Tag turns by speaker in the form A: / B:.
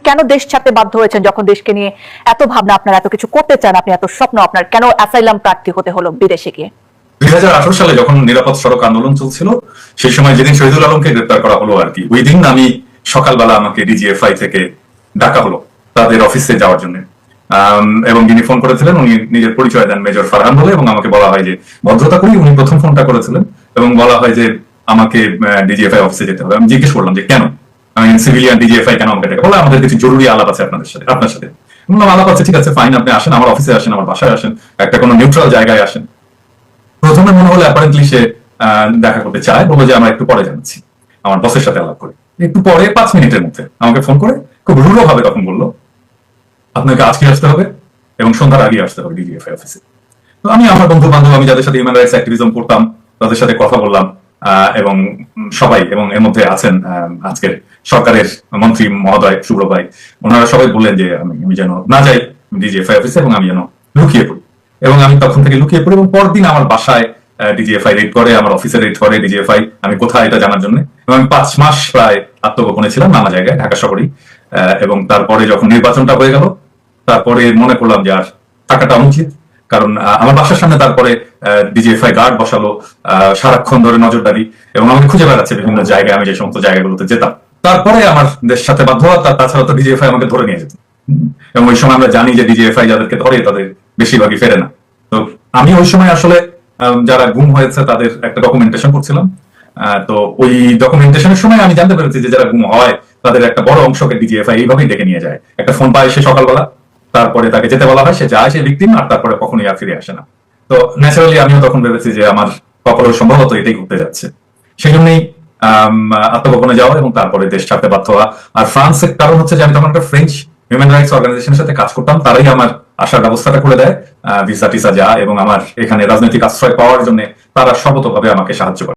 A: কেন দেশ ছাড়তে বাধ্য হয়েছেন? যখন দেশকে নিয়ে এত ভাবনা, আপনার এত কিছু করতে চান, আপনি এত স্বপ্ন, আপনার কেন অ্যাসাইলাম প্রার্থী হতে হলো বিদেশে গিয়ে?
B: 2018 সালে যখন নিরাপদ সড়ক আন্দোলন চলছিল, সেই সময় যেদিন শহীদুল আলমকে গ্রেপ্তার করা হলো আর কি, ওই দিন আমি সকালবেলা আমাকে ডিজিএফআই থেকে ডাকা হলো তাদের অফিসে যাওয়ার জন্য। এবং যিনি ফোন করেছিলেন উনি নিজের পরিচয় দেন মেজর ফারহান বলে, এবং আমাকে বলা হয় যে ভদ্রতা করি উনি প্রথম ফোনটা করেছিলেন, এবং বলা হয় যে আমাকে ডিজিএফআই অফিসে যেতে হবে। আমি জিজ্ঞেস করলাম যে কেন, আমি সিভিলিয়ান, ডিজিএফআই কেন আমাকে ডেকে? বলে আমাদের কিছু জরুরি আলাপ আছে আপনার সাথে। বললাম আলাপ আছে, ঠিক আছে ফাইন, আপনি আসেন, আমার অফিসে আসেন, আমার বাসায় আসেন, একটা কোনো নিউট্রাল জায়গায় আসেন। প্রথমে মনে হলো অ্যাপারেন্টলি সে দেখা করতে চায়, বললো যে আমরা একটু পরে জানাচ্ছি, আমার বসের সাথে আলাপ করে। একটু পরে 5 মিনিটের মধ্যে আমাকে ফোন করে খুব রূঢ় ভাবে তখন বললো আপনাকে আজকে আসতে হবে এবং সন্ধ্যার আগে আসতে হবে ডিজিএফআই অফিসে। তো আমি আমার বন্ধু বান্ধব, আমি যাদের সাথে হিউম্যান রাইটস অ্যাক্টিভিজম করতাম, তাদের সাথে কথা বললাম, এবং সবাই, এবং এর মধ্যে আছেন আজকের সরকারের মন্ত্রী মহোদয় শুভ্র ভাই, ওনারা সবাই বললেন যে আমি যেন না যাই ডিজিএফআই অফিসে, এবং আমি যেন লুকিয়ে পড়ি। এবং আমি তখন থেকে লুকিয়ে পড়ি, এবং পরদিন আমার বাসায় ডিজিএফআই রেড করে, আমার অফিসে রেড করে ডিজিএফআই, আমি কোথায় এটা জানার জন্য। এবং আমি 5 মাস প্রায় আত্মগোপনে ছিলাম নানা জায়গায়, ঢাকা শহরেই। এবং তারপরে যখন নির্বাচনটা হয়ে গেল, তারপরে মনে করলাম যে আর থাকাটা অনুচিত, কারণ আমার বাসার সামনে তারপরে ডিজিএফআই গার্ড বসালো, সারাক্ষণ ধরে নজরদারি, এবং আমাকে খুঁজে বেড়াচ্ছে বিভিন্ন জায়গায়, আমি যে সমস্ত জায়গাগুলোতে যেতাম। তারপরে আমার দেশ সাথে বাধ্য হওয়া, তাছাড়া তো ডিজিএফআই আমাকে ধরে নিয়ে যেত, এবং ওই সময় আমরা জানি যে ডিজিএফআই যাদেরকে ধরে তাদের বেশিরভাগই ফেরে না। তো আমি ওই সময় আসলে যারা গুম হয়েছে তাদের একটা ডকুমেন্টেশন করছিলাম। তো ওই ডকুমেন্টেশনের সময় আমি জানতে পেরেছি যে যারা গুম হয় তাদের একটা বড় অংশকে ডিজিএফআই এইভাবেই ডেকে নিয়ে যায়। একটা ফোন পায় সে সকালবেলা, তারপরে তাকে যেতে বলা হয়, সে যায়, সে ভিকটিম, আর তারপরে কখনোই আর ফিরে আসে না। তো ন্যাচারালি আমিও তখন ভেবেছি যে আমার কপালে সম্ভবত এটাই ঘটতে যাচ্ছে। সেই জন্যই আত্মগোপনে যাওয়া এবং তারপরে দেশ ছাড়তে বাধ্য হওয়া। আর ফ্রান্সের কারণ হচ্ছে যে আমি তখন একটা ফ্রেঞ্চ হিউম্যান রাইটস অর্গানাইজেশনের সাথে কাজ করতাম, তারাই আমার আসার ব্যবস্থাটা করে দেয়, ভিসা টিসা যা, এবং আমার এখানে রাজনৈতিক আশ্রয় পাওয়ার জন্য তারা সর্বতভাবে আমাকে সাহায্য করে।